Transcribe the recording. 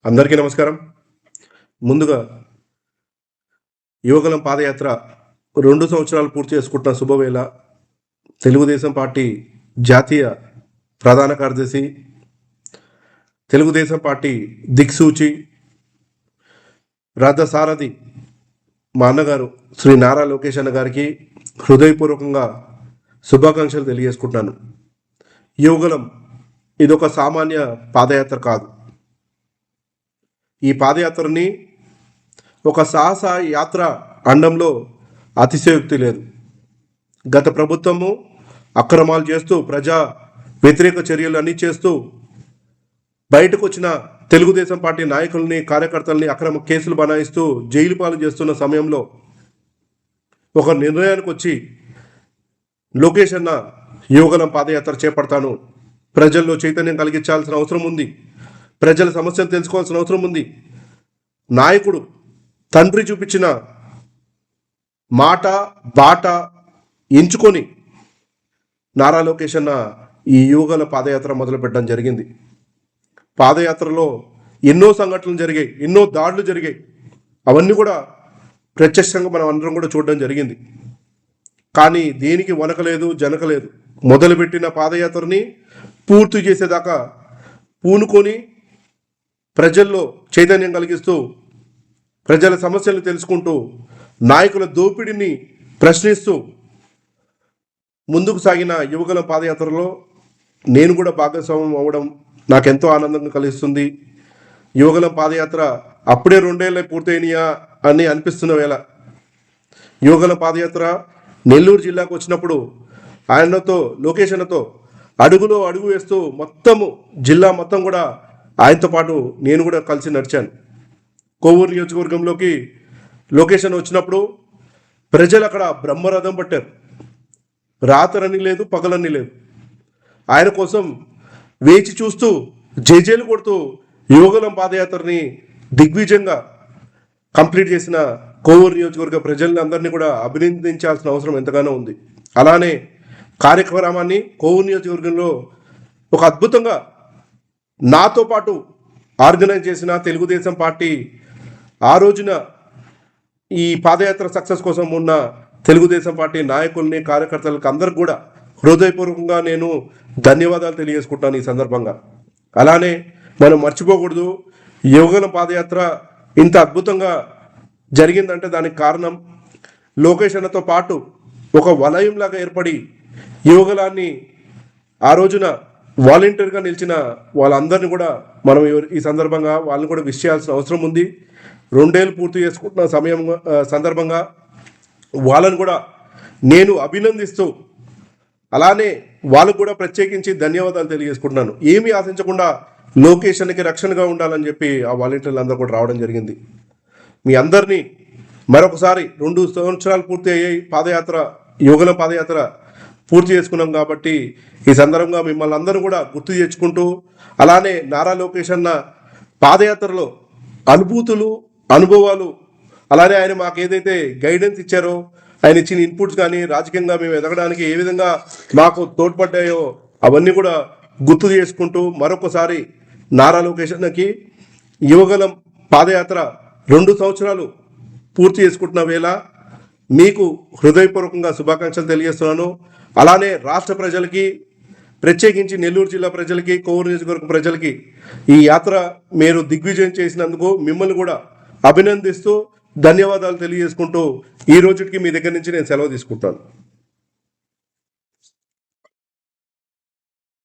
అందరికీ నమస్కారం. ముందుగా యువగలం పాదయాత్ర 2 సంవత్సరాలు పూర్తి చేసుకుంటున్న శుభవేళ తెలుగుదేశం పార్టీ జాతీయ ప్రధాన కార్యదర్శి, తెలుగుదేశం పార్టీ దిక్సూచి, రథసారథి మా అన్నగారు శ్రీ నారా లోకేష్ అన్న గారికి హృదయపూర్వకంగా శుభాకాంక్షలు తెలియజేసుకుంటున్నాను. యువగలం ఇదొక సామాన్య పాదయాత్ర కాదు. ఈ పాదయాత్రని ఒక సాహస యాత్ర అండంలో అతిశయోక్తి లేదు. గత ప్రభుత్వము అక్రమాలు చేస్తూ, ప్రజా వ్యతిరేక చర్యలు అన్నీ చేస్తూ, బయటకు వచ్చిన తెలుగుదేశం పార్టీ నాయకుల్ని, కార్యకర్తల్ని అక్రమ కేసులు బనాయిస్తూ జైలు పాలు చేస్తున్న సమయంలో ఒక నిర్ణయానికి వచ్చి లోకేష్ అన్న యువగలం పాదయాత్ర చేపడతాను, ప్రజల్లో చైతన్యం కలిగించాల్సిన అవసరం ఉంది, ప్రజల సమస్యలు తెలుసుకోవాల్సిన అవసరం ఉంది, నాయకుడు తండ్రి చూపించిన మాట బాట ఎంచుకొని నారా లోకేష్ అన్న ఈ యువగల పాదయాత్ర మొదలుపెట్టడం జరిగింది. పాదయాత్రలో ఎన్నో సంఘటనలు జరిగాయి, ఎన్నో దాడులు జరిగాయి. అవన్నీ కూడా ప్రత్యక్షంగా మనం అందరం కూడా చూడడం జరిగింది. కానీ దేనికి వనకలేదు, జనకలేదు. మొదలుపెట్టిన పాదయాత్రని పూర్తి చేసేదాకా పూనుకొని ప్రజల్లో చైతన్యం కలిగిస్తూ, ప్రజల సమస్యలు తెలుసుకుంటూ, నాయకుల దోపిడీని ప్రశ్నిస్తూ ముందుకు సాగిన యువగలం పాదయాత్రలో నేను కూడా భాగస్వామ్యం అవ్వడం నాకెంతో ఆనందంగా కలిగిస్తుంది. యువగలం పాదయాత్ర అప్పుడే 2 ఏళ్ళే పూర్తయినాయా అని అనిపిస్తున్న వేళ యువగలం పాదయాత్ర నెల్లూరు జిల్లాకు వచ్చినప్పుడు ఆయనతో, లోకేష్ అన్నతో అడుగులో అడుగు వేస్తూ మొత్తము జిల్లా మొత్తం కూడా ఆయనతో పాటు నేను కూడా కలిసి నడిచాను. కోవూరు నియోజకవర్గంలోకి లొకేషన్ వచ్చినప్పుడు ప్రజలు అక్కడ బ్రహ్మరథం పట్టారు. రాత్రని లేదు, పగలని లేదు. ఆయన కోసం వేచి చూస్తూ జేజేలు కొడుతూ యువగలం పాదయాత్రని దిగ్విజయంగా కంప్లీట్ చేసిన కోవూరు నియోజకవర్గ ప్రజల్ని అందరినీ కూడా అభినందించాల్సిన అవసరం ఎంతగానో ఉంది. అలానే కార్యక్రమాన్ని కోవూరు నియోజకవర్గంలో ఒక అద్భుతంగా నాతో పాటు ఆర్గనైజ్ చేసిన తెలుగుదేశం పార్టీ, ఆ రోజున ఈ పాదయాత్ర సక్సెస్ కోసం ఉన్న తెలుగుదేశం పార్టీ నాయకుల్ని, కార్యకర్తలకు అందరికి కూడా హృదయపూర్వకంగా నేను ధన్యవాదాలు తెలియజేసుకుంటాను ఈ సందర్భంగా. అలానే మనం మర్చిపోకూడదు, యువగలం పాదయాత్ర ఇంత అద్భుతంగా జరిగిందంటే దానికి కారణం లోకేష్ అన్నతో పాటు ఒక వలయంలాగా ఏర్పడి యువగలాన్ని ఆ రోజున వాలంటీర్గా నిలిచిన వాళ్ళందరినీ కూడా మనం ఈ సందర్భంగా వాళ్ళని కూడా విష్ చేయాల్సిన అవసరం ఉంది. 2 ఏళ్ళు పూర్తి చేసుకుంటున్న సందర్భంగా వాళ్ళని కూడా నేను అభినందిస్తూ, అలానే వాళ్ళకు కూడా ప్రత్యేకించి ధన్యవాదాలు తెలియజేసుకుంటున్నాను. ఏమీ ఆశించకుండా లోకేష్ అన్నకి రక్షణగా ఉండాలని చెప్పి ఆ వాలంటీర్లు అందరూ కూడా రావడం జరిగింది. మీ అందరినీ మరొకసారి 2 సంవత్సరాలు పూర్తి అయ్యాయి పాదయాత్ర, యువగలం పాదయాత్ర పూర్తి చేసుకున్నాం కాబట్టి ఈ సందర్భంగా మిమ్మల్ని అందరూ కూడా గుర్తు తెచ్చుకుంటూ, అలానే నారా లోకేష్ అన్న పాదయాత్రలో అనుభూతులు, అనుభవాలు, అలానే ఆయన మాకు ఏదైతే గైడెన్స్ ఇచ్చారో, ఆయన ఇచ్చిన ఇన్పుట్స్ కానీ రాజకీయంగా మేము ఎదగడానికి ఏ విధంగా మాకు తోడ్పడ్డాయో అవన్నీ కూడా గుర్తు చేసుకుంటూ మరొకసారి నారా లోకేష్ అన్నకి యువగలం పాదయాత్ర 2 సంవత్సరాలు పూర్తి చేసుకుంటున్న వేళ మీకు హృదయపూర్వకంగా శుభాకాంక్షలు తెలియజేస్తున్నాను. అలానే రాష్ట్ర ప్రజలకి, ప్రత్యేకించి నెల్లూరు జిల్లా ప్రజలకి, కోవూరు నియోజకవర్గం ప్రజలకి ఈ యాత్ర మీరు దిగ్విజయం చేసినందుకు మిమ్మల్ని కూడా అభినందిస్తూ ధన్యవాదాలు తెలియజేసుకుంటూ ఈ రోజుకి మీ దగ్గర నుంచి నేను సెలవు తీసుకుంటాను.